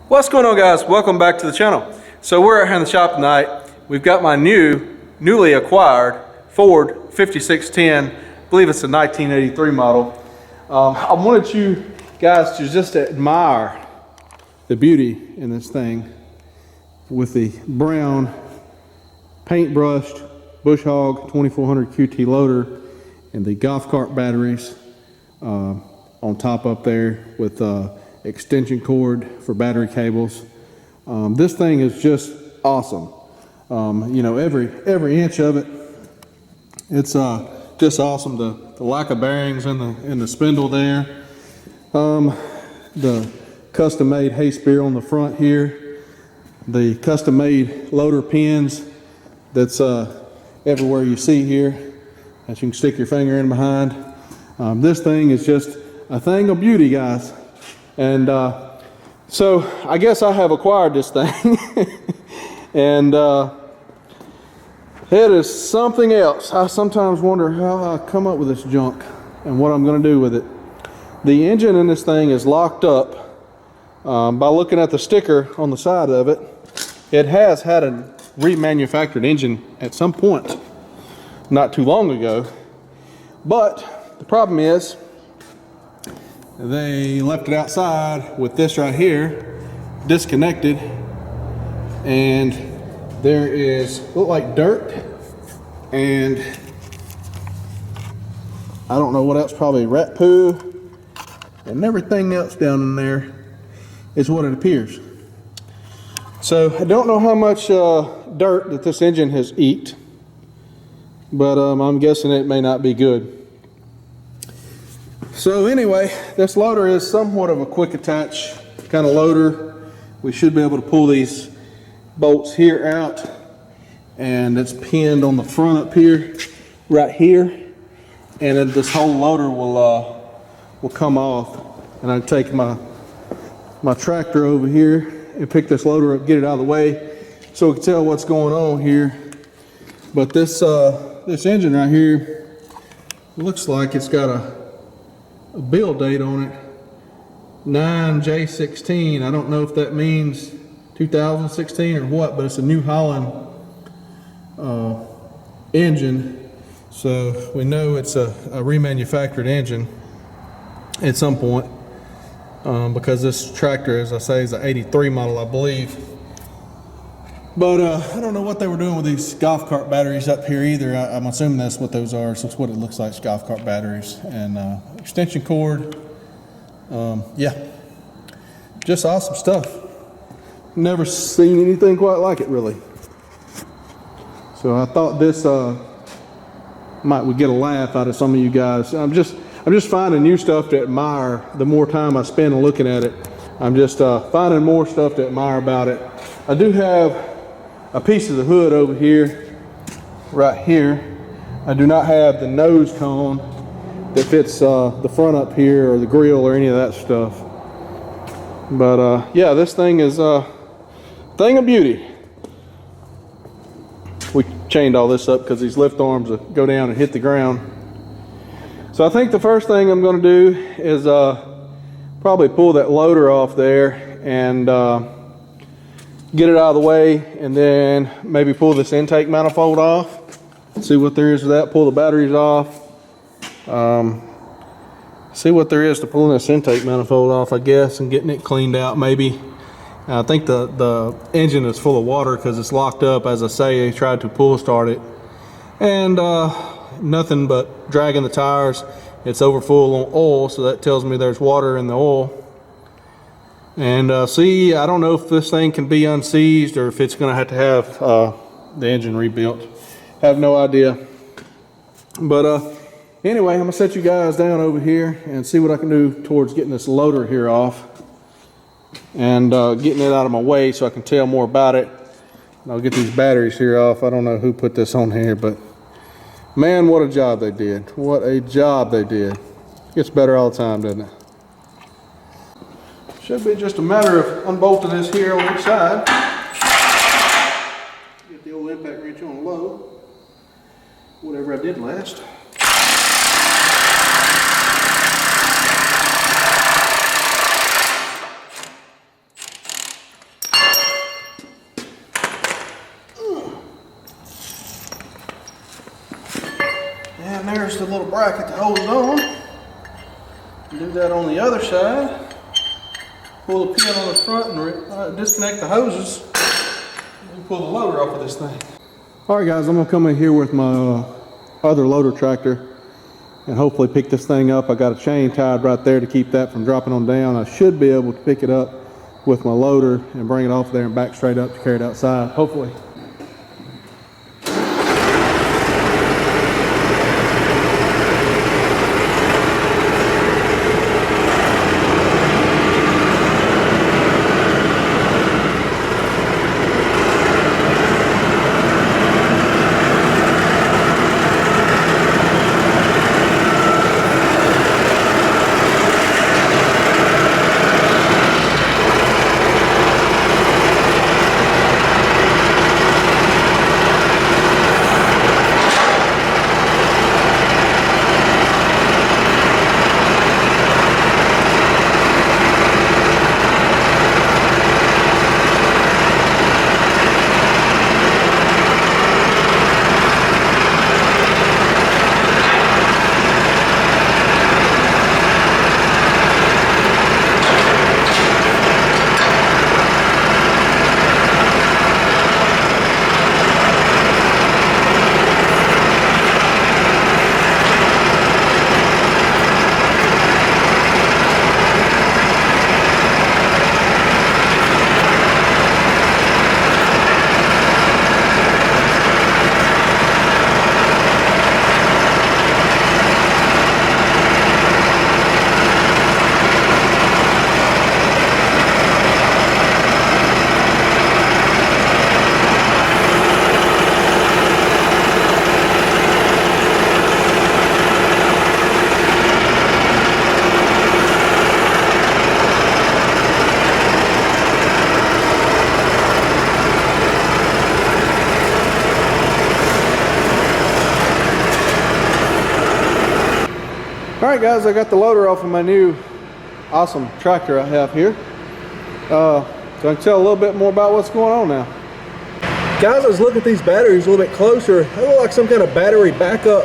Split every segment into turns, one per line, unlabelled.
What's going on, guys? Welcome back to the channel. So we're here in the shop tonight. We've got my newly acquired Ford 5610. I believe it's a 1983 model. I wanted you guys to just admire the beauty in this thing with the brown paintbrushed Bush Hog 2400 QT loader and the golf cart batteries on top up there with extension cord for battery cables. This thing is just awesome. You know, every inch of it, it's just awesome. The lack of bearings in the spindle there, the custom made hay spear on the front here, the custom made loader pins that's everywhere you see here that you can stick your finger in behind. This thing is just a thing of beauty, guys. And so I guess I have acquired this thing and it is something else. I sometimes wonder how I come up with this junk and what I'm going to do with it. The engine in this thing is locked up by looking at the sticker on the side of it. It has had a remanufactured engine at some point not too long ago, but the problem is they left it outside with this right here disconnected, and there is look like dirt and I don't know what else, probably rat poo and everything else down in there is what it appears. So I don't know how much dirt that this engine has eaten, but I'm guessing it may not be good. So anyway, this loader is somewhat of a quick attach kind of loader. We should be able to pull these bolts here out, and it's pinned on the front up here, right here, and then this whole loader will come off. And I take my tractor over here and pick this loader up, get it out of the way, so we can tell what's going on here. But this engine right here looks like it's got a build date on it, 9J16. I don't know if that means 2016 or what, but it's a New Holland engine, so we know it's a remanufactured engine at some point, because this tractor, as I say, is an 83 model, I believe. But I don't know what they were doing with these golf cart batteries up here either. I'm assuming that's what those are. So it's what it looks like, golf cart batteries and extension cord. Yeah, just awesome stuff. Never seen anything quite like it, really. So I thought this would get a laugh out of some of you guys. I'm just finding new stuff to admire the more time I spend looking at it. I'm just finding more stuff to admire about it. I do have a piece of the hood over here, right here. I do not have the nose cone that fits the front up here, or the grill, or any of that stuff. But yeah, this thing is a thing of beauty. We chained all this up because these lift arms go down and hit the ground. So I think the first thing I'm going to do is probably pull that loader off there and get it out of the way, and then maybe pull this intake manifold off, see what there is to that, pull the batteries off, see what there is to pulling this intake manifold off, I guess, and getting it cleaned out maybe. I think the engine is full of water because it's locked up. As I say, I tried to pull start it, and nothing but dragging the tires. It's over full on oil, so that tells me there's water in the oil. And see, I don't know if this thing can be unseized or if it's going to have the engine rebuilt. Have no idea. But anyway, I'm going to set you guys down over here and see what I can do towards getting this loader here off and getting it out of my way so I can tell more about it. And I'll get these batteries here off. I don't know who put this on here, but man, what a job they did. What a job they did. Gets better all the time, doesn't it? Should be just a matter of unbolting this here on each side. Get the old impact wrench on low. Whatever I did last. there's the little bracket that holds on. Do that on the other side. Pull the pin on the front and disconnect the hoses. And pull the loader off of this thing. Alright guys, I'm going to come in here with my other loader tractor and hopefully pick this thing up. I got a chain tied right there to keep that from dropping on down. I should be able to pick it up with my loader and bring it off there and back straight up to carry it outside, hopefully. Alright guys, I got the loader off of my new awesome tractor I have here. So I can tell a little bit more about what's going on now. Guys, I was looking at these batteries a little bit closer. They look like some kind of battery backup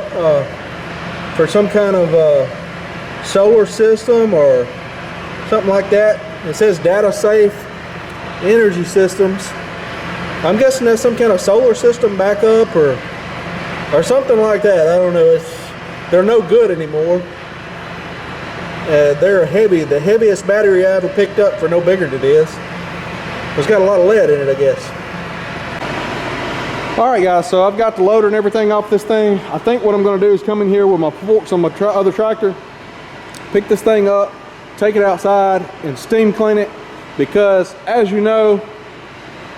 for some kind of solar system or something like that. It says data safe energy systems. I'm guessing that's some kind of solar system backup or something like that. I don't know. They're no good anymore. They're heavy, the heaviest battery I ever picked up for no bigger than this. It's got a lot of lead in it, I guess. Alright guys, so I've got the loader and everything off this thing. I think what I'm going to do is come in here with my forks on my other tractor, pick this thing up, take it outside and steam clean it, because as you know,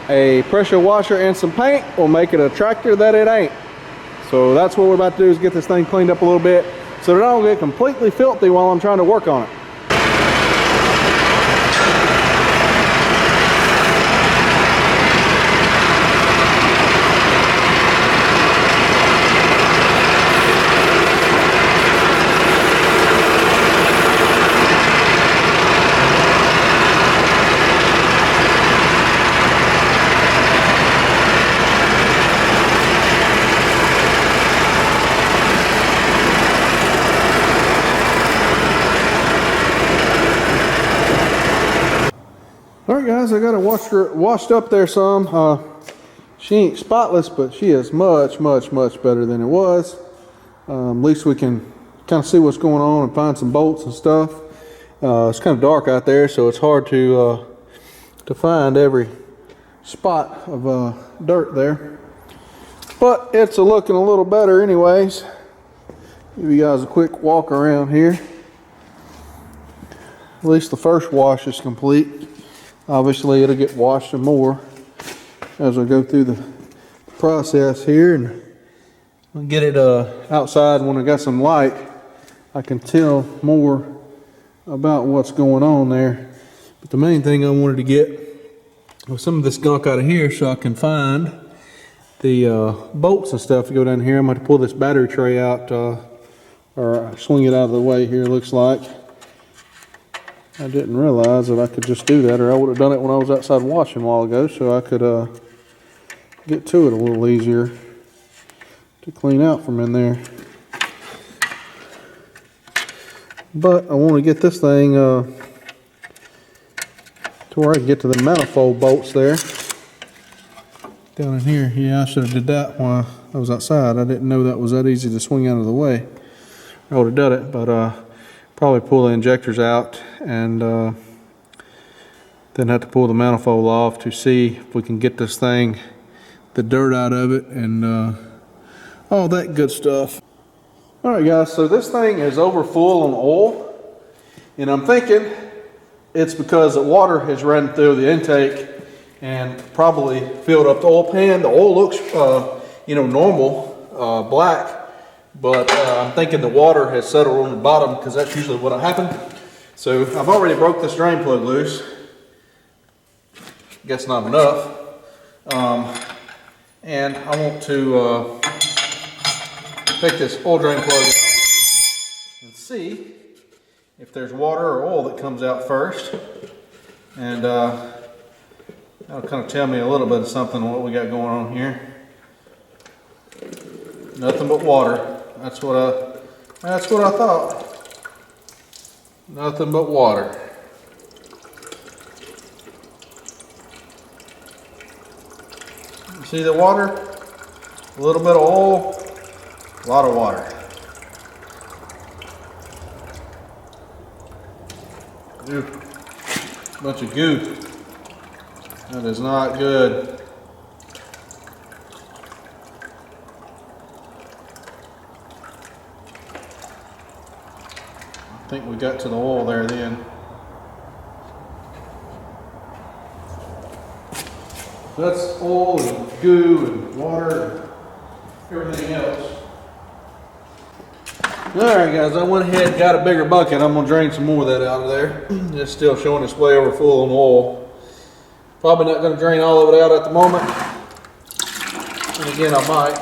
a pressure washer and some paint will make it a tractor that it ain't. So that's what we're about to do, is get this thing cleaned up a little bit so that I don't get completely filthy while I'm trying to work on it. Alright guys, I got her washed up there some. She ain't spotless, but she is much better than it was. At least we can kind of see what's going on and find some bolts and stuff. It's kind of dark out there, so it's hard to find every spot of dirt there. But it's looking a little better anyways. Give you guys a quick walk around here. At least the first wash is complete. Obviously it'll get washed some more as I go through the process here and get it outside. When I got some light, I can tell more about what's going on there. But the main thing I wanted to get was some of this gunk out of here so I can find the bolts and stuff to go down here. I'm going to pull this battery tray out or swing it out of the way here, looks like. I didn't realize that I could just do that, or I would have done it when I was outside washing a while ago, so I could get to it a little easier to clean out from in there. But I want to get this thing to where I can get to the manifold bolts there. Down in here, yeah, I should have did that while I was outside. I didn't know that was that easy to swing out of the way. I would have done it, but probably pull the injectors out and then have to pull the manifold off to see if we can get this thing, the dirt out of it and all that good stuff. All right, guys, so this thing is over full on oil, and I'm thinking it's because the water has run through the intake and probably filled up the oil pan. The oil looks, normal, black, but I'm thinking the water has settled on the bottom because that's usually what happened. So I've already broke this drain plug loose. Guess not enough. And I want to take this oil drain plug out and see if there's water or oil that comes out first. And that'll kind of tell me a little bit of something on what we got going on here. Nothing but water. That's what I thought. Nothing but water. You see the water? A little bit of oil, a lot of water. Ooh, bunch of goo. That is not good. I think we got to the oil there then. That's oil and goo and water and everything else. Alright guys, I went ahead and got a bigger bucket. I'm going to drain some more of that out of there. It's still showing its way over full on oil. Probably not going to drain all of it out at the moment. And again, I might.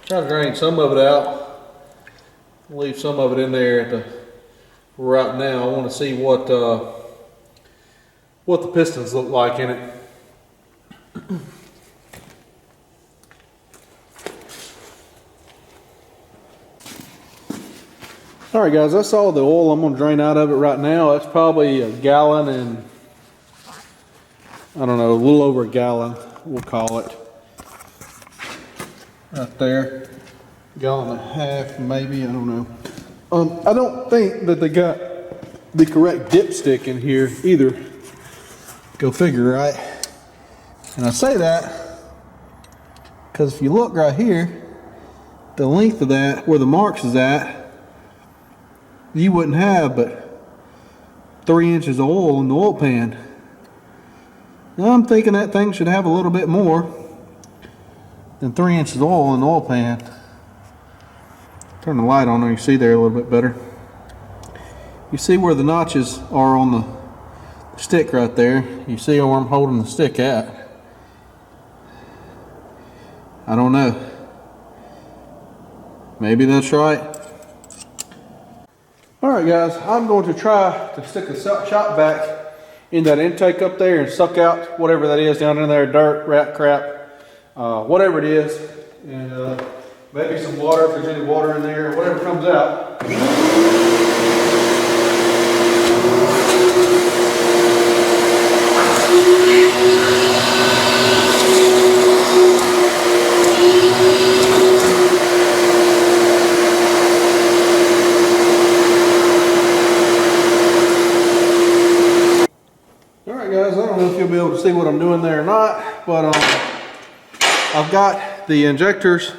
Try to drain some of it out. Leave some of it in there right now. I want to see what the pistons look like in it. All right, guys, that's all the oil I'm going to drain out of it right now. That's probably a gallon and, I don't know, a little over a gallon, we'll call it. Right there. Gallon and a half, maybe, I don't know. I don't think that they got the correct dipstick in here either. Go figure, right? And I say that because if you look right here, the length of that, where the marks is at, you wouldn't have but 3 inches of oil in the oil pan. Now I'm thinking that thing should have a little bit more than 3 inches of oil in the oil pan. Turn the light on there, you see there a little bit better. You see where the notches are on the stick right there. You see where I'm holding the stick at. I don't know. Maybe that's right. Alright guys, I'm going to try to stick the shop vac in that intake up there and suck out whatever that is down in there, dirt, rat crap, whatever it is, and maybe some water if there's any water in there, whatever comes out. Guys, I don't know if you'll be able to see what I'm doing there or not, but I've got the injectors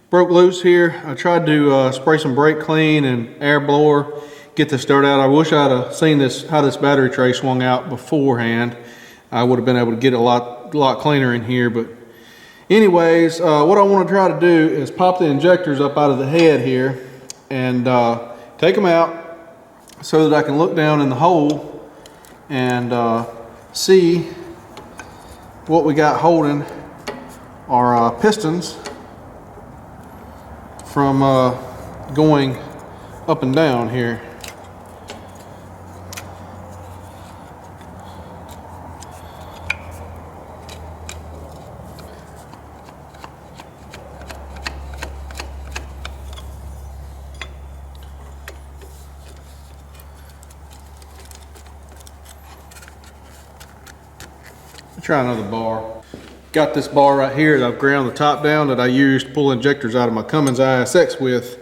broke loose here. I tried to spray some brake clean and air blower, get this dirt out. I wish I'd have seen how this battery tray swung out beforehand. I would have been able to get it a lot cleaner in here. But anyways, what I want to try to do is pop the injectors up out of the head here and take them out so that I can look down in the hole and see what we got holding our pistons from going up and down here. Try another bar. Got this bar right here that I've ground the top down that I used to pull injectors out of my Cummins ISX with.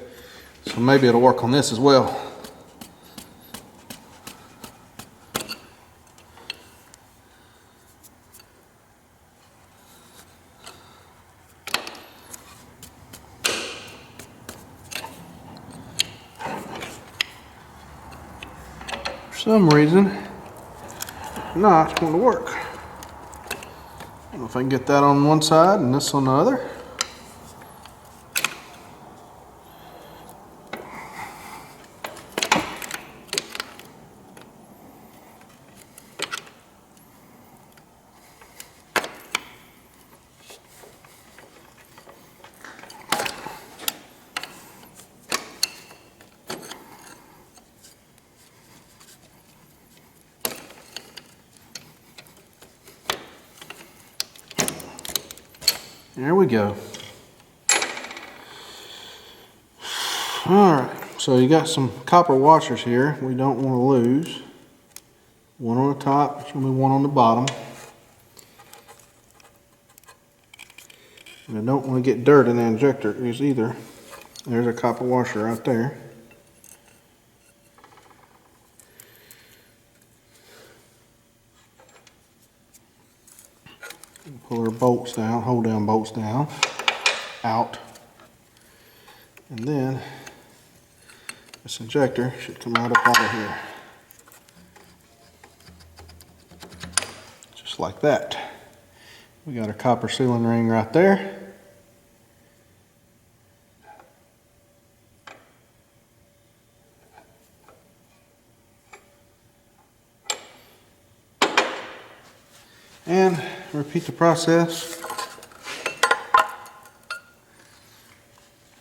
So maybe it'll work on this as well. For some reason, not going to work. I don't know if I can get that on one side and this on the other. There we go. All right, so you got some copper washers here we don't want to lose. One on the top, there's going to be one on the bottom. And I don't want to get dirt in the injector either. There's a copper washer right there. Pull our bolts down, hold down bolts down, out. And then this injector should come out up out of here. Just like that. We got a copper sealing ring right there. And repeat the process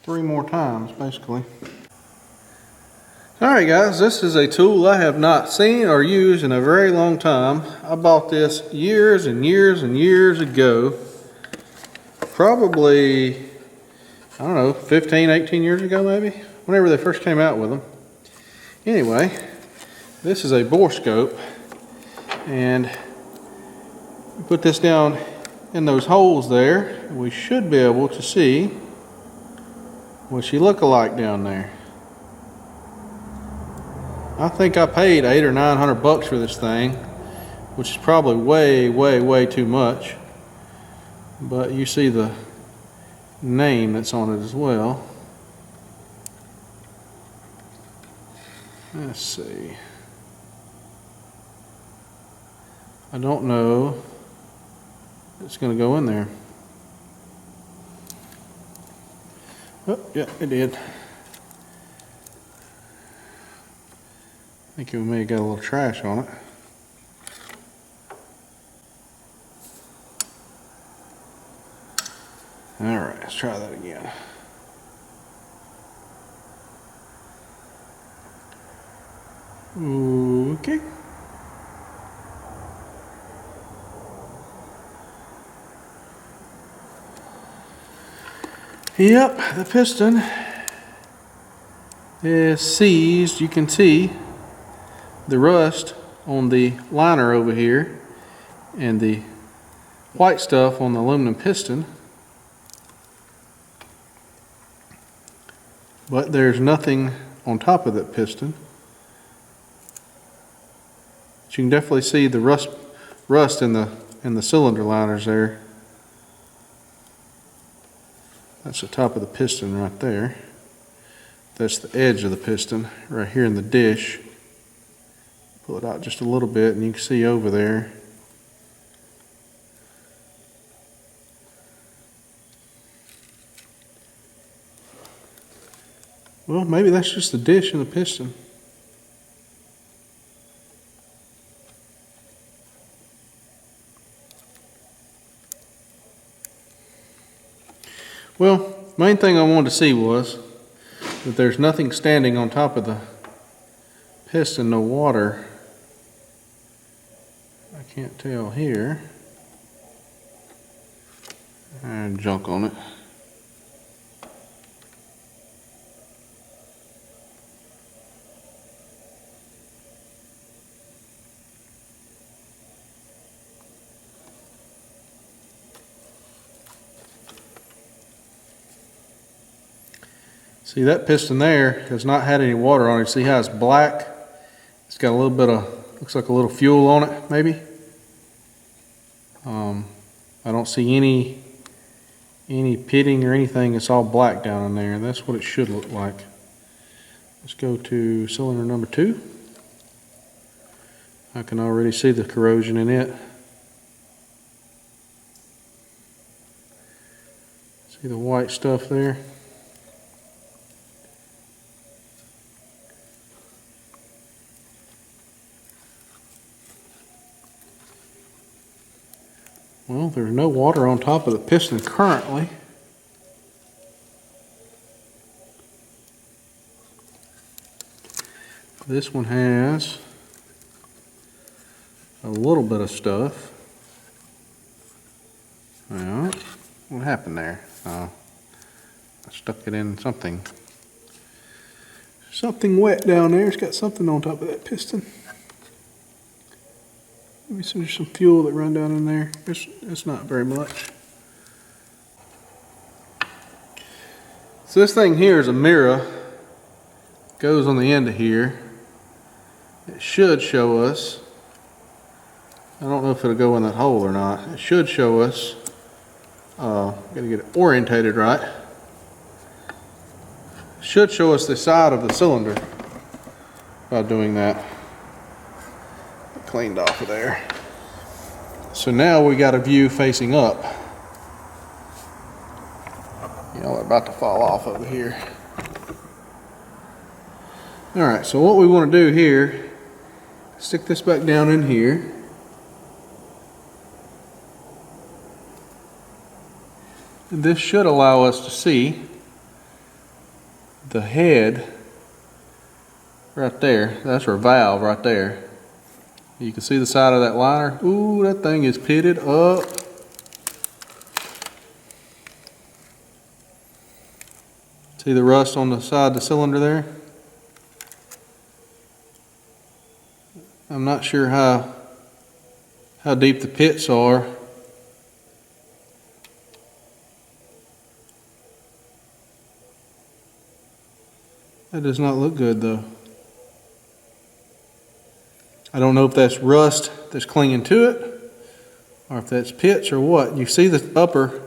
3 more times, basically. Alright guys, this is a tool I have not seen or used in a very long time. I bought this years and years and years ago. Probably, I don't know, 15, 18 years ago maybe? Whenever they first came out with them. Anyway, this is a borescope, and put this down in those holes there, we should be able to see what she look like down there. I think I paid $800 or $900 for this thing, which is probably way too much. But you see the name that's on it as well. Let's see. I don't know. It's going to go in there. Oh, yeah, it did. I think it may have got a little trash on it. Alright, let's try that again. Okay. Yep, the piston is seized. You can see the rust on the liner over here and the white stuff on the aluminum piston. But there's nothing on top of that piston. But you can definitely see the rust in the cylinder liners there. That's the top of the piston right there. That's the edge of the piston right here in the dish. Pull it out just a little bit and you can see over there. Well, maybe that's just the dish and the piston. Well, main thing I wanted to see was that there's nothing standing on top of the piston, no water. I can't tell here. And junk on it. See, that piston there has not had any water on it. See how it's black? It's got a little bit of, looks like a little fuel on it, maybe. I don't see any pitting or anything. It's all black down in there, and that's what it should look like. Let's go to cylinder number 2. I can already see the corrosion in it. See the white stuff there? Well, there's no water on top of the piston currently. This one has a little bit of stuff. Well, what happened there? I stuck it in something. Something wet down there. It's got something on top of that piston. Maybe there's some fuel that run down in there. It's not very much. So this thing here is a mirror. Goes on the end of here. It should show us. I don't know if it'll go in that hole or not. It should show us. Gotta get it orientated right. Should show us the side of the cylinder by doing that. Cleaned off of there. So now we got a view facing up. You know, they're about to fall off over here. Alright, so what we want to do here, stick this back down in here. And this should allow us to see the head right there. That's our valve right there. You can see the side of that liner. Ooh, that thing is pitted up. See the rust on the side of the cylinder there? I'm not sure how deep the pits are. That does not look good though. I don't know if that's rust that's clinging to it or if that's pits or what. You see the upper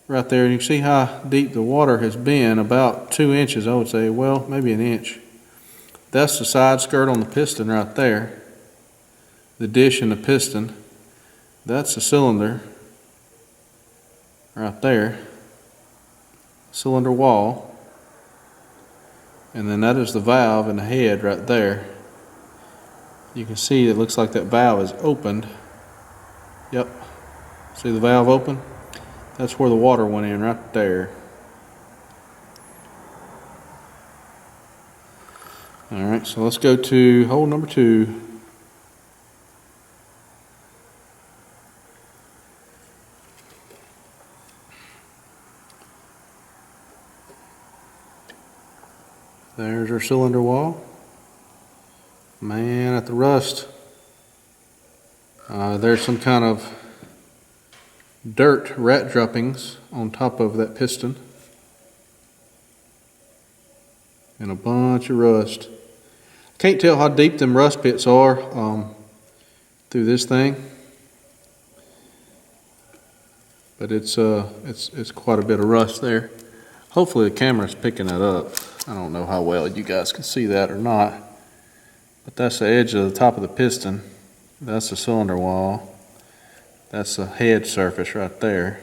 right there, and you see how deep the water has been, about 2 inches I would say, well maybe an inch. That's the side skirt on the piston right there. The dish and the piston. That's the cylinder right there. Cylinder wall. And then that is the valve and the head right there. You can see it looks like that valve is opened. Yep. See the valve open? That's where the water went in right there. Alright, so let's go to hole number 2. There's our cylinder wall. Man, at the rust. There's some kind of dirt, rat droppings on top of that piston. And a bunch of rust. Can't tell how deep them rust pits are through this thing. But it's quite a bit of rust there. Hopefully the camera's picking that up. I don't know how well you guys can see that or not. But that's the edge of the top of the piston. That's the cylinder wall. That's the head surface right there.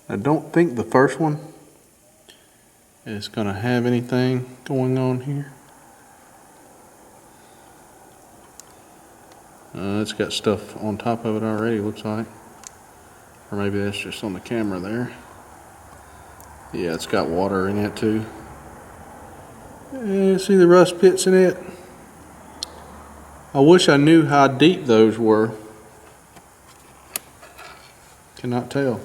I don't think the first one is going to have anything going on here. It's got stuff on top of it already, looks like. Or maybe that's just on the camera there. Yeah, it's got water in it too. See the rust pits in it? I wish I knew how deep those were. Cannot tell.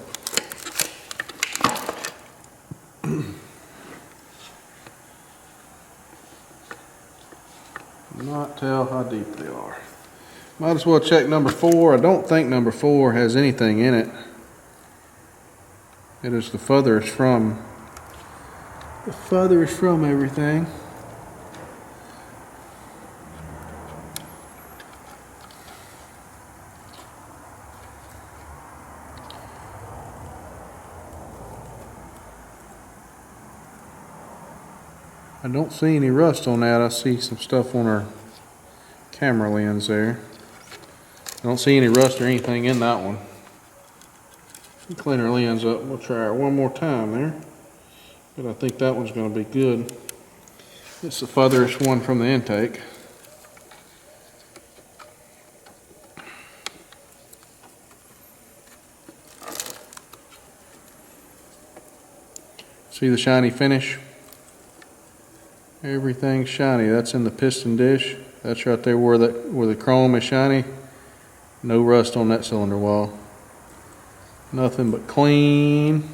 Cannot tell how deep they are. Might as well check number 4. I don't think number 4 has anything in it. It is the furthest from everything. I don't see any rust on that. I see some stuff on our camera lens there. I don't see any rust or anything in that one. Clean our lens up. We'll try it one more time there. But I think that one's going to be good. It's the furthest one from the intake. See the shiny finish? Everything's shiny. That's in the piston dish. That's right there where the chrome is shiny. No rust on that cylinder wall. Nothing but clean.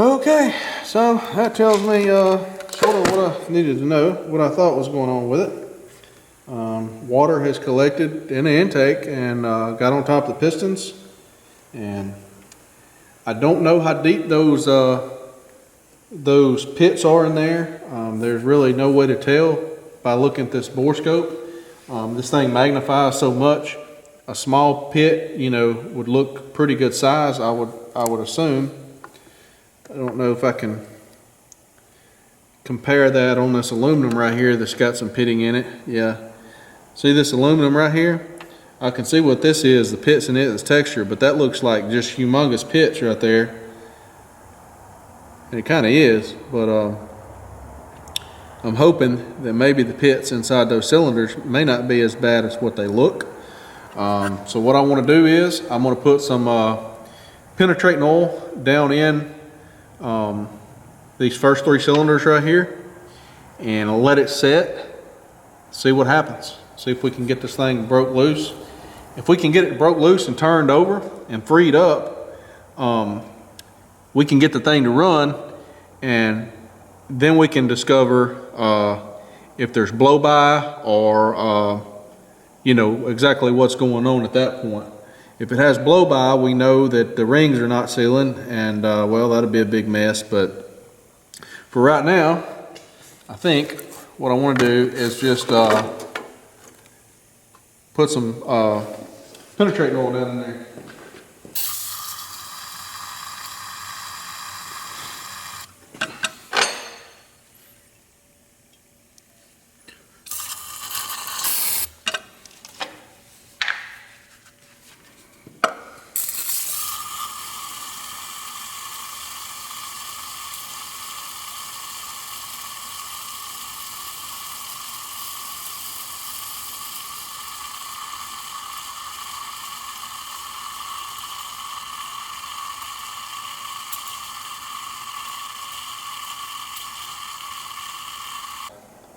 Okay, so that tells me sort of what I needed to know, what I thought was going on with it. Water has collected in the intake and got on top of the pistons, and I don't know how deep those pits are in there. There's really no way to tell by looking at this bore scope. This thing magnifies so much. A small pit, you know, would look pretty good size, I would assume. I don't know if I can compare that on this aluminum right here that's got some pitting in it. Yeah. See this aluminum right here? I can see what this is, the pits in it, this texture, but that looks like just humongous pits right there. And it kind of is, but I'm hoping that maybe the pits inside those cylinders may not be as bad as what they look. So what I want to do is I'm going to put some penetrating oil down in these first 3 cylinders right here and let it set, see what happens. See if we can get this thing broke loose. If we can get it broke loose and turned over and freed up, we can get the thing to run, and then we can discover if there's blow by or you know exactly what's going on at that point. If it has blow by, we know that the rings are not sealing, and well, that'll be a big mess. But for right now, I think what I want to do is just put some penetrating oil down in there.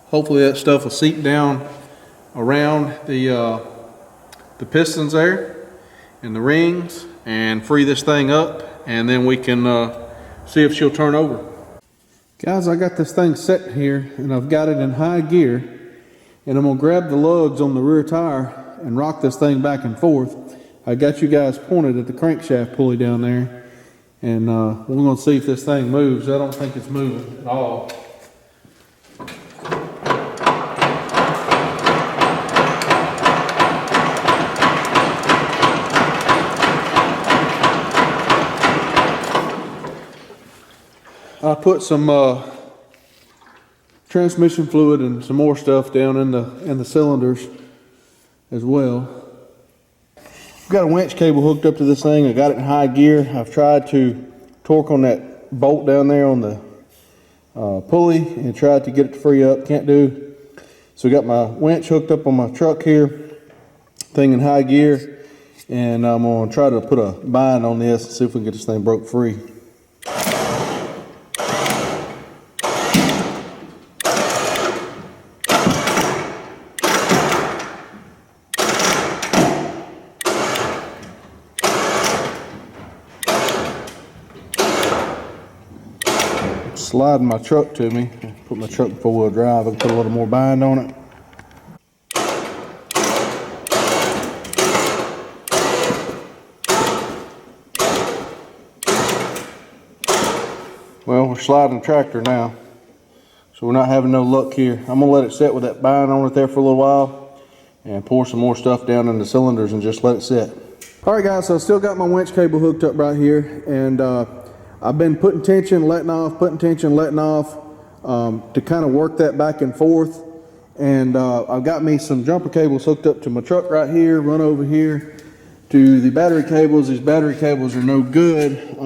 Hopefully that stuff will seep down around the pistons there and the rings and free this thing up, and then we can see if she'll turn over. Guys, I got this thing set here and I've got it in high gear, and I'm gonna grab the lugs on the rear tire and rock this thing back and forth. I got you guys pointed at the crankshaft pulley down there, and we're gonna see if this thing moves. I don't think it's moving at all. I put some transmission fluid and some more stuff down in the cylinders as well. I've got a winch cable hooked up to this thing. I got it in high gear. I've tried to torque on that bolt down there on the pulley and tried to get it to free up. Can't do. So I got my winch hooked up on my truck here, thing in high gear, and I'm gonna try to put a bind on this and see if we can get this thing broke free. sliding my truck to me. Put my truck in 4-wheel drive. I can put a little more bind on it. Well, we're sliding the tractor now, so we're not having no luck here. I'm gonna let it sit with that bind on it there for a little while and pour some more stuff down in the cylinders and just let it sit. All right, guys, so I still got my winch cable hooked up right here, and I've been putting tension, letting off, putting tension, letting off, to kind of work that back and forth. And I've got me some jumper cables hooked up to my truck right here, run over here to the battery cables. These battery cables are no good.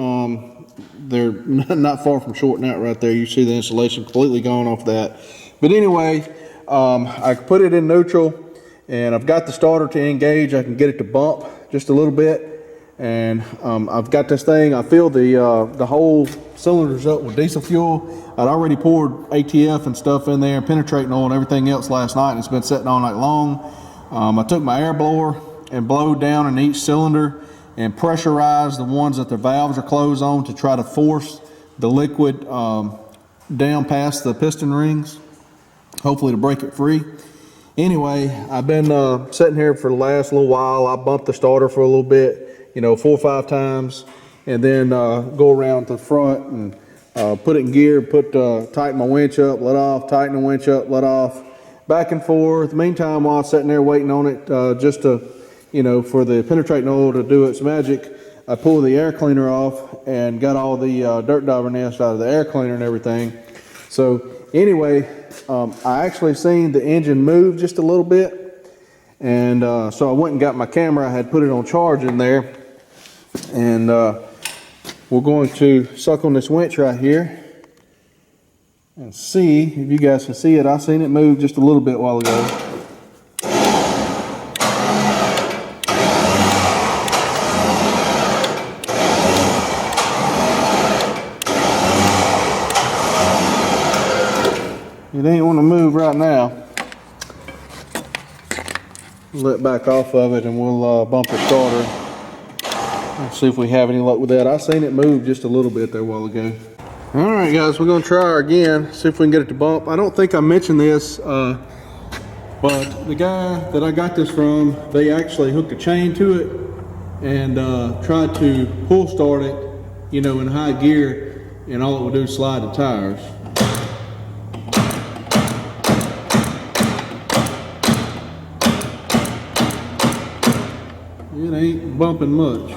They're not far from shorting out right there. You see the insulation completely gone off that. But anyway, I put it in neutral, and I've got the starter to engage. I can get it to bump just a little bit. And I've got this thing, I filled the whole cylinders up with diesel fuel. I'd already poured ATF and stuff in there, penetrating oil and everything else last night, and it's been sitting all night long. I took my air blower and blowed down in each cylinder and pressurized the ones that the valves are closed on to try to force the liquid down past the piston rings, hopefully to break it free. Anyway, I've been sitting here for the last little while. I bumped the starter for a little bit, you know, 4 or 5 times, and then go around to the front and put it in gear, tighten my winch up, let off, tighten the winch up, let off, back and forth. Meantime, while I was sitting there waiting on it, just to, you know, for the penetrating oil to do its magic, I pulled the air cleaner off and got all the dirt dauber nest out of the air cleaner and everything. So anyway, I actually seen the engine move just a little bit, and so I went and got my camera. I had put it on charge in there, and we're going to suck on this winch right here and see if you guys can see it. I seen it move just a little bit while ago. It ain't want to move right now. Let back off of it and we'll bump the starter. Let's see if we have any luck with that. I seen it move just a little bit there a while ago. All right, guys, we're gonna try again, see if we can get it to bump. I don't think I mentioned this, but the guy that I got this from, they actually hooked a chain to it and tried to pull start it, you know, in high gear, and all it would do is slide the tires. It ain't bumping much.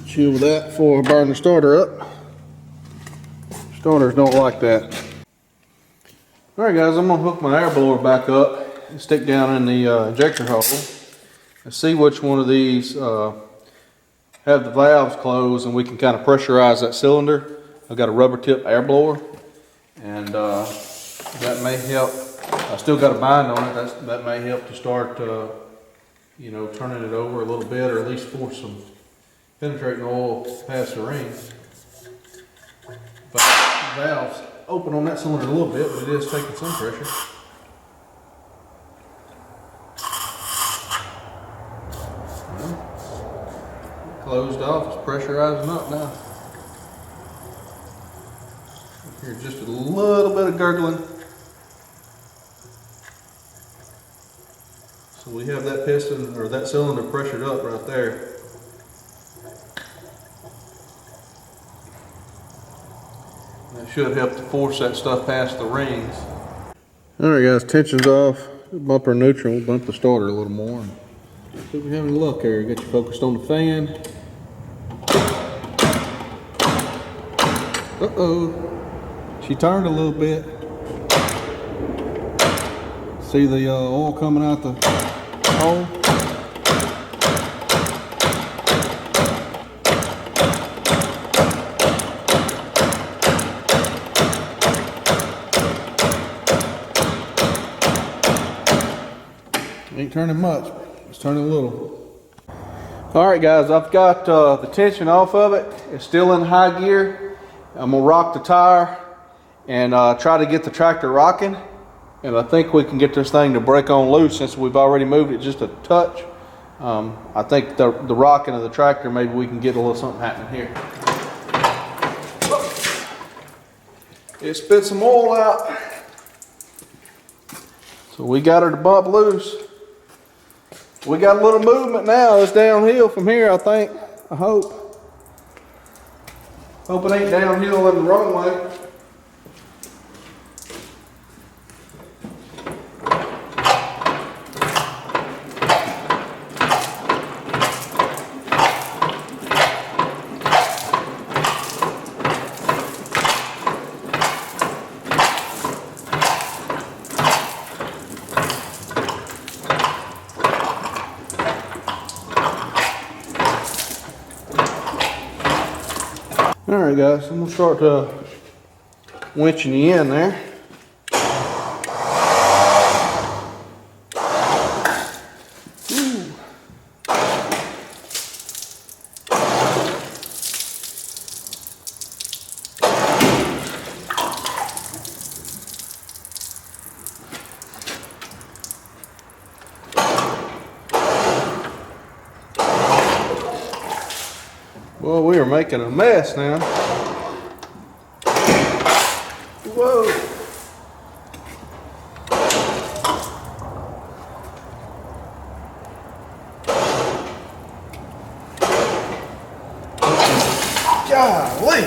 Chill with that before I burn the starter up. Starters don't like that. All right, guys, I'm gonna hook my air blower back up and stick down in the injector hole and see which one of these have the valves closed, and we can kind of pressurize that cylinder. I've got a rubber tip air blower, and that may help. I still got a bind on it. That may help to start, you know, turning it over a little bit, or at least force some penetrating oil past the rings. But the valve's open on that cylinder a little bit, but it is taking some pressure. Well, closed off. It's pressurizing up now. Here's just a little bit of gurgling. So we have that piston, or that cylinder, pressured up right there. That should help to force that stuff past the rings. All right, guys, tension's off. Bumper neutral. We'll bump the starter a little more. See if we have any luck here. Get you focused on the fan. Uh-oh. She turned a little bit. See the oil coming out the hole? Ain't turning much, it's turning a little. All right, guys, I've got the tension off of it. It's still in high gear. I'm gonna rock the tire and try to get the tractor rocking, and I think we can get this thing to break on loose since we've already moved it just a touch. I think the rocking of the tractor, maybe we can get a little something happening here. It spit some oil out. So we got her to bump loose. We got a little movement now. It's downhill from here, I think. I hope. Hope it ain't downhill in the wrong way. All right, guys, I'm gonna start winching you in there. Ooh. Well, we are making a mess now. Whoa. Golly.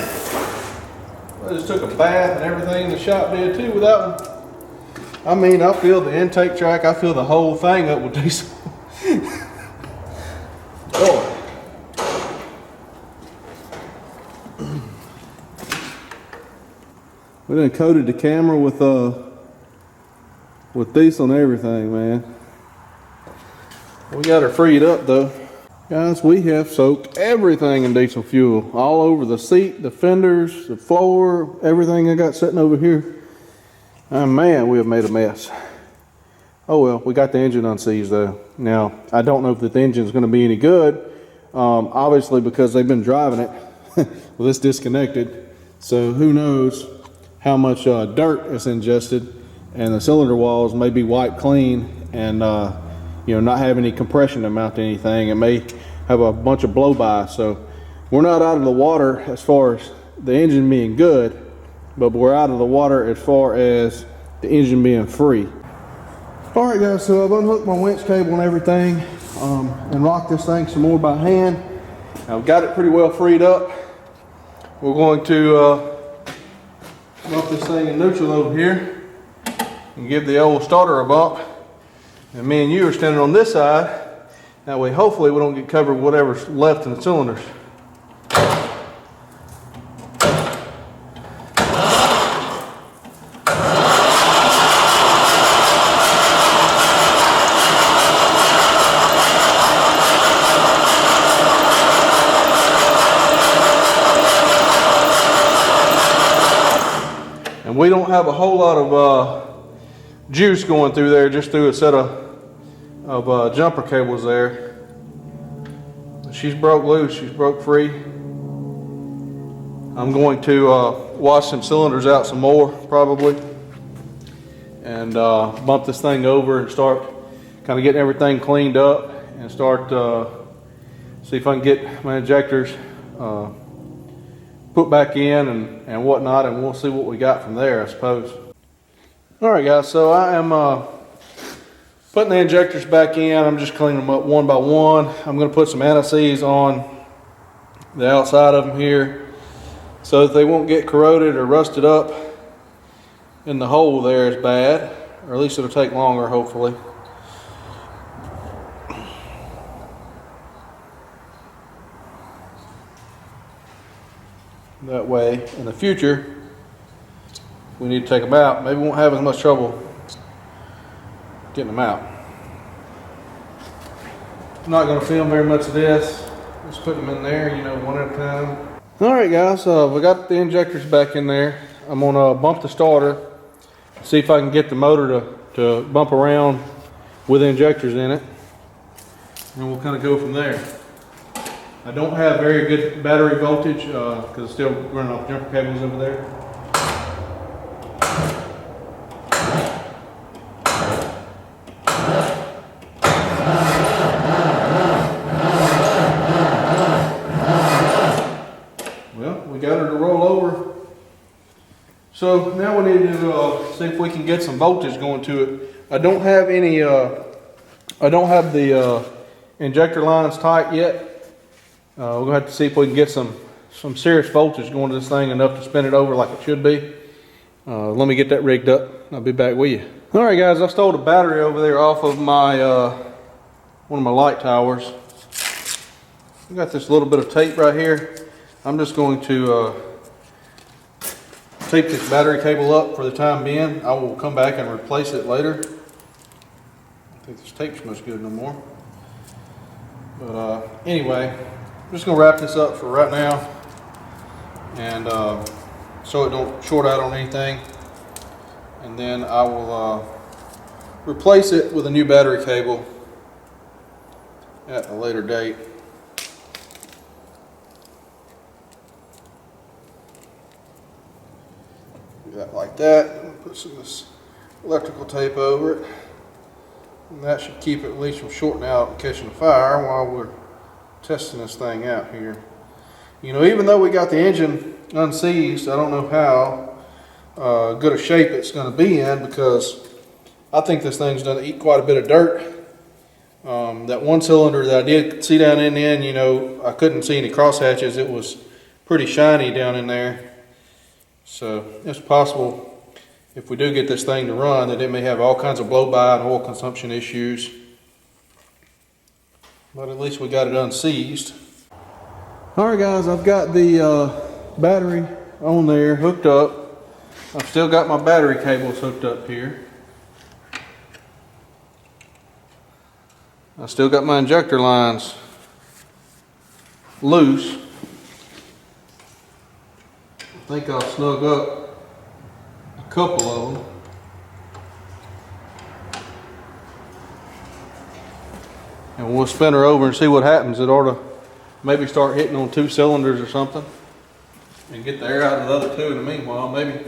I just took a bath and everything in the shop did too with that one. I mean, I feel the intake track, I feel the whole thing up with diesel. Boy. We done coated the camera with diesel and everything, man. We got her freed up though. Guys, we have soaked everything in diesel fuel. All over the seat, the fenders, the floor, everything I got sitting over here. Oh man, we have made a mess. Oh well, we got the engine unseized though. Now, I don't know if the engine's gonna be any good. Obviously because they've been driving it. Well, it's disconnected. So who knows how much dirt is ingested, and the cylinder walls may be wiped clean and you know, not have any compression to mount to anything. It may have a bunch of blow-by. So we're not out of the water as far as the engine being good, but we're out of the water as far as the engine being free. All right, guys, so I've unhooked my winch cable and everything and rocked this thing some more by hand. I've got it pretty well freed up. We're going to bump this thing in neutral over here and give the old starter a bump. And me and you are standing on this side. That way, hopefully, we don't get covered with whatever's left in the cylinders. And we don't have a whole lot of juice going through there, just through a set of jumper cables there. She's broke loose, she's broke free. I'm going to wash some cylinders out some more probably, and bump this thing over and start kind of getting everything cleaned up and start see if I can get my injectors put back in and whatnot, and we'll see what we got from there, I suppose. All right, guys, so I am putting the injectors back in. I'm just cleaning them up one by one. I'm going to put some anti-seize on the outside of them here so that they won't get corroded or rusted up in the hole there as bad, or at least it'll take longer, hopefully. That way, in the future, we need to take them out. Maybe we won't have as much trouble getting them out. I'm not going to film very much of this. Just put them in there, you know, one at a time. All right, guys, we got the injectors back in there. I'm going to bump the starter, see if I can get the motor to bump around with the injectors in it, and we'll kind of go from there. I don't have very good battery voltage because it's still running off jumper cables over there. So now we need to see if we can get some voltage going to it. I don't have any, I don't have the injector lines tight yet. We're gonna have to see if we can get some serious voltage going to this thing, enough to spin it over like it should be. Let me get that rigged up. I'll be back with you. All right, guys, I stole the battery over there off of my one of my light towers. I got this little bit of tape right here. I'm just going to tape this battery cable up for the time being. I will come back and replace it later. I think this tape's much good no more. But anyway, I'm just gonna wrap this up for right now, and so it don't short out on anything. And then I will replace it with a new battery cable at a later date. Do that like that. Put some of this electrical tape over it. And that should keep it at least from shorting out and catching fire while we're testing this thing out here. You know, even though we got the engine unseized, I don't know how good a shape it's going to be in, because I think this thing's done eat quite a bit of dirt. That one cylinder that I did see down in the end, you know, I couldn't see any cross hatches. It was pretty shiny down in there. So it's possible, if we do get this thing to run, that it may have all kinds of blow-by and oil consumption issues. But at least we got it unseized. Alright guys, I've got the battery on there hooked up. I've still got my battery cables hooked up here. I still got my injector lines loose. I think I'll snug up a couple of them. And we'll spin her over and see what happens. It ought to maybe start hitting on 2 cylinders or something, and get the air out of the other 2 in the meanwhile, maybe.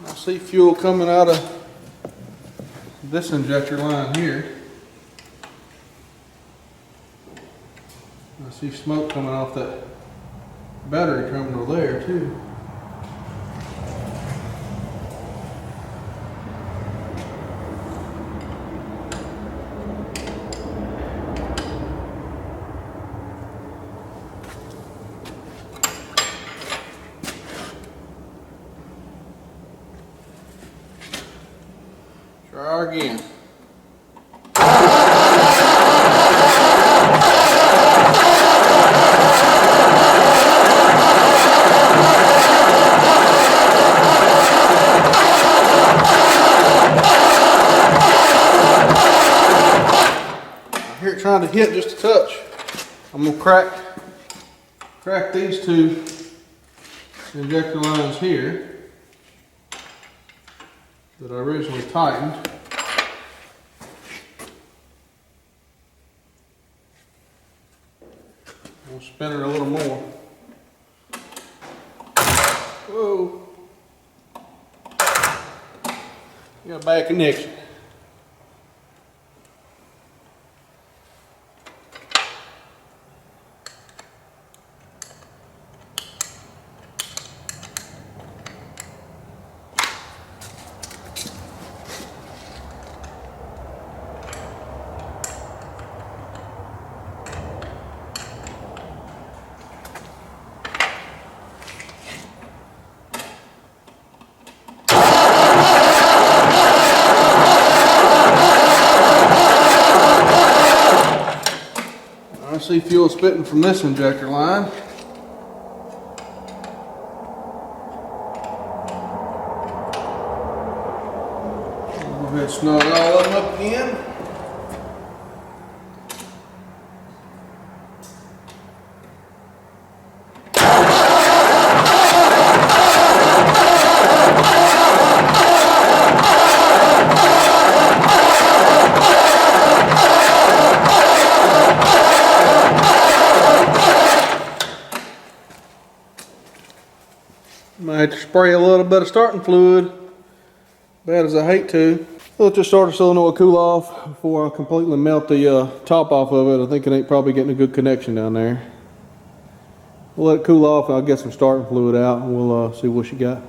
I see fuel coming out of this injector line here. I see smoke coming off that battery terminal there too. Try again. Here, trying to hit just a touch. I'm gonna crack these 2 injector lines here that I originally tightened. We'll spin it a little more. Whoa. Got a bad connection. I see fuel spitting from this injector line. Go ahead and snug all of them up again. spray a little bit of starting fluid, bad as I hate to. Let this starter solenoid cool off before I completely melt the top off of it. I think it ain't probably getting a good connection down there. We'll let it cool off and I'll get some starting fluid out and we'll see what she got.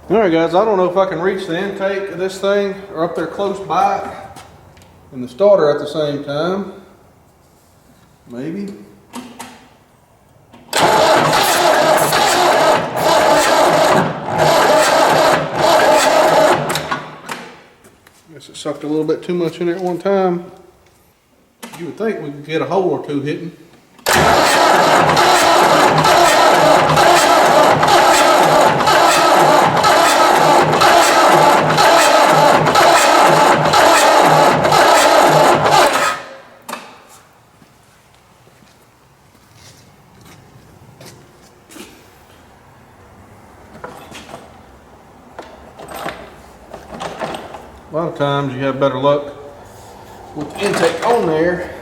Alright guys, I don't know if I can reach the intake of this thing or up there close by and the starter at the same time. Maybe. Guess it sucked a little bit too much in there at one time. You would think we could get a hole or two hitting. A lot of times you have better luck with the intake on there.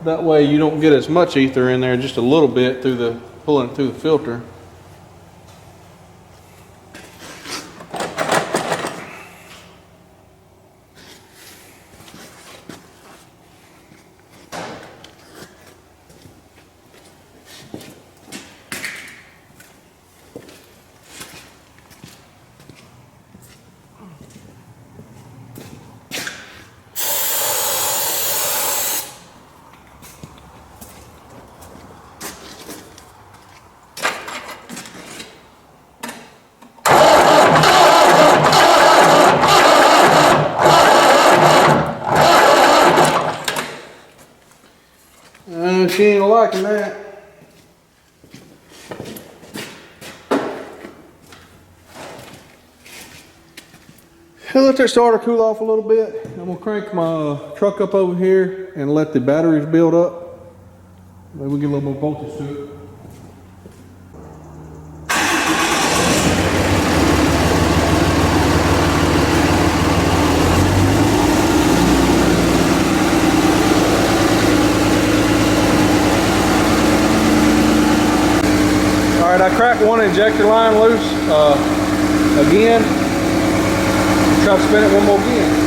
That way you don't get as much ether in there, just a little bit through the pulling it through the filter. She ain't liking that. I'll let that starter cool off a little bit. I'm gonna crank my truck up over here and let the batteries build up. Maybe we get a little more voltage to it. I cracked one injector line loose again. Try to spin it one more again.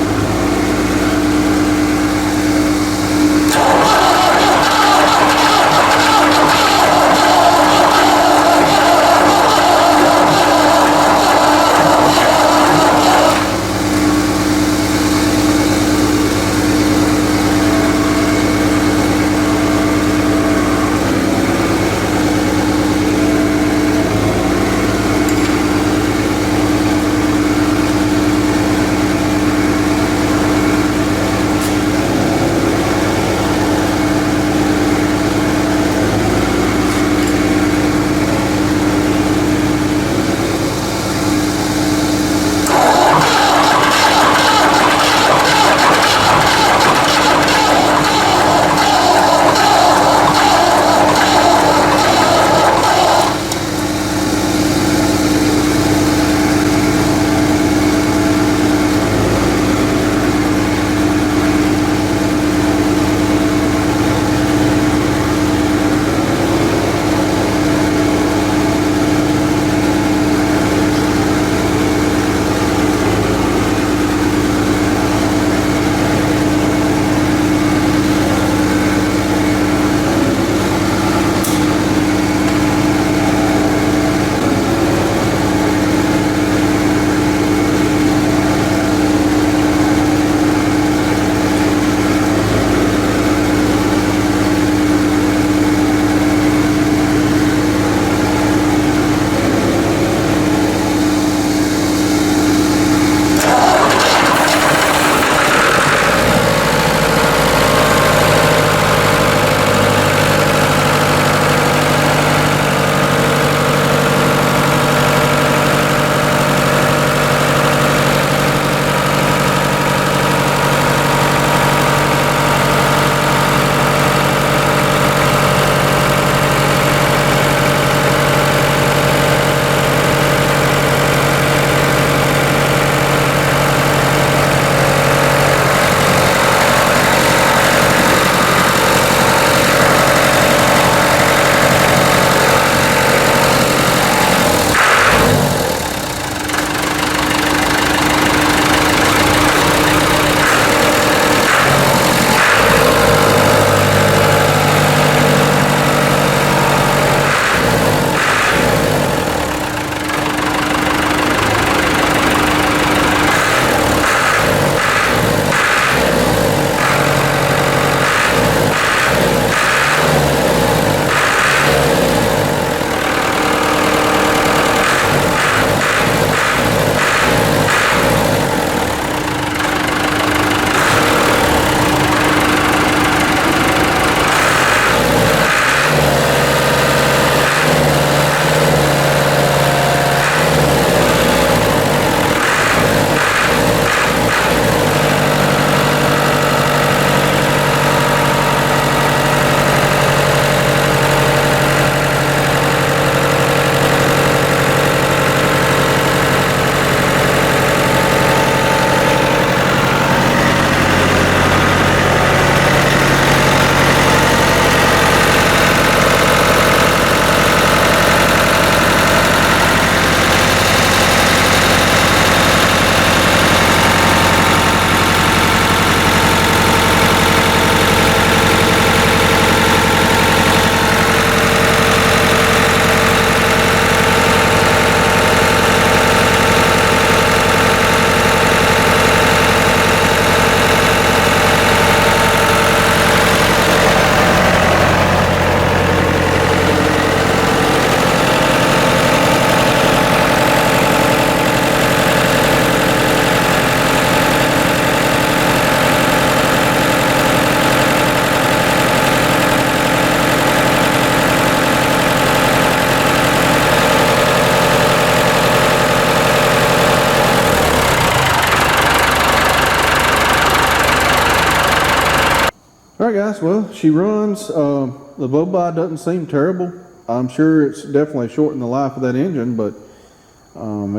right, guys, well, she runs. The blow-by doesn't seem terrible. I'm sure it's definitely shortened the life of that engine, but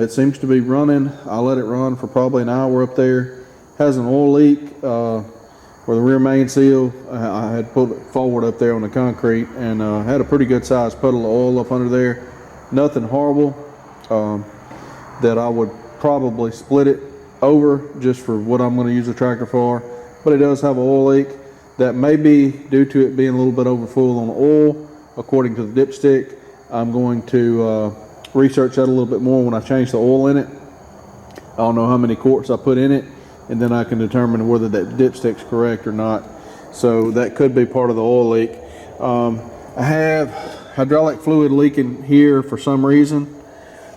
it seems to be running. I let it run for probably an hour up there. Has an oil leak where the rear main seal, I had pulled it forward up there on the concrete, and had a pretty good sized puddle of oil up under there. Nothing horrible that I would probably split it over just for what I'm going to use the tractor for, but it does have an oil leak. That may be due to it being a little bit over full on oil, according to the dipstick. I'm going to research that a little bit more when I change the oil in it. I don't know how many quarts I put in it, and then I can determine whether that dipstick's correct or not. So that could be part of the oil leak. I have hydraulic fluid leaking here for some reason.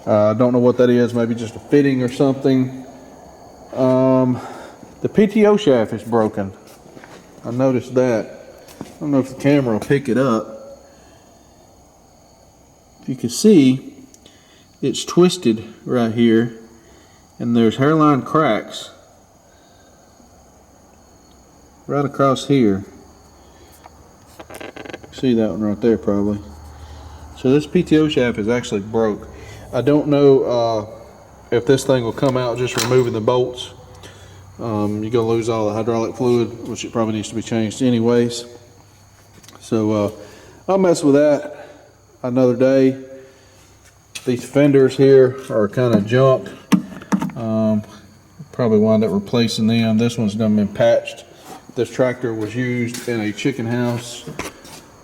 I don't know what that is, maybe just a fitting or something. The PTO shaft is broken. I noticed that. I don't know if the camera will pick it up. If you can see, it's twisted right here, and there's hairline cracks right across here. See that one right there probably. So this PTO shaft is actually broke. I don't know if this thing will come out just removing the bolts. You're going to lose all the hydraulic fluid, which it probably needs to be changed anyways. So I'll mess with that another day. These fenders here are kind of junked. Probably wind up replacing them. This one's done been patched. This tractor was used in a chicken house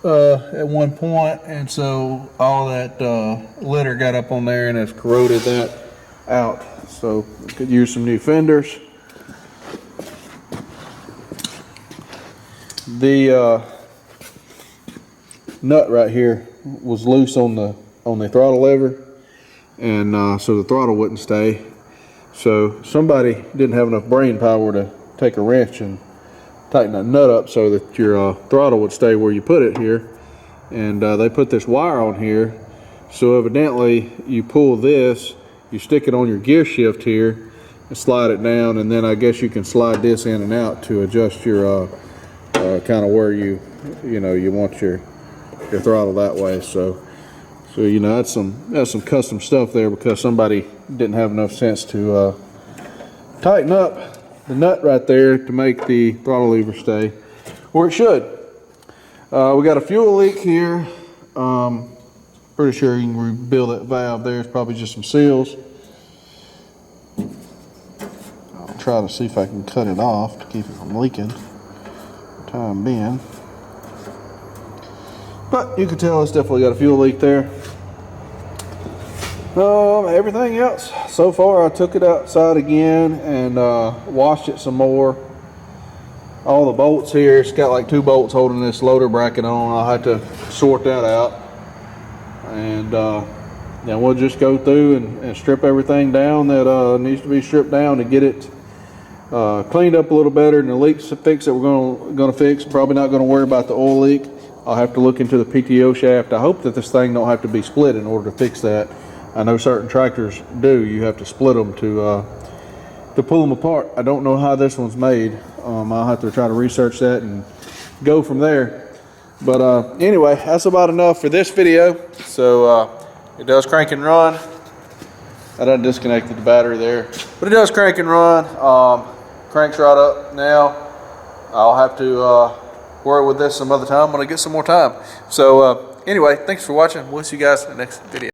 at one point, and so all that litter got up on there and has corroded that out. So we could use some new fenders. The nut right here was loose on the throttle lever, and so the throttle wouldn't stay. So somebody didn't have enough brain power to take a wrench and tighten that nut up so that your throttle would stay where you put it here. And they put this wire on here, so evidently you pull this, you stick it on your gear shift here and slide it down, and then I guess you can slide this in and out to adjust your kind of where you want your throttle that way. So you know, that's some custom stuff there, because somebody didn't have enough sense to tighten up the nut right there to make the throttle lever stay where it should. We got a fuel leak here. Pretty sure you can rebuild that valve there. It's probably just some seals. I'll try to see if I can cut it off to keep it from leaking for the time being. But you can tell it's definitely got a fuel leak there. Everything else, so far I took it outside again and washed it some more. All the bolts here, it's got like 2 bolts holding this loader bracket on. I'll have to sort that out. And then we'll just go through and strip everything down that needs to be stripped down to get it cleaned up a little better. And the leaks fix that we're going to fix. Probably not going to worry about the oil leak. I'll have to look into the PTO shaft. I hope that this thing don't have to be split in order to fix that. I know certain tractors do. You have to split them to pull them apart. I don't know how this one's made. I'll have to try to research that and go from there. But anyway, that's about enough for this video. So it does crank and run. I done disconnected the battery there, but it does crank and run. Cranks right up now. I'll have to worry with this some other time when I get some more time. So anyway, thanks for watching. We'll see you guys in the next video.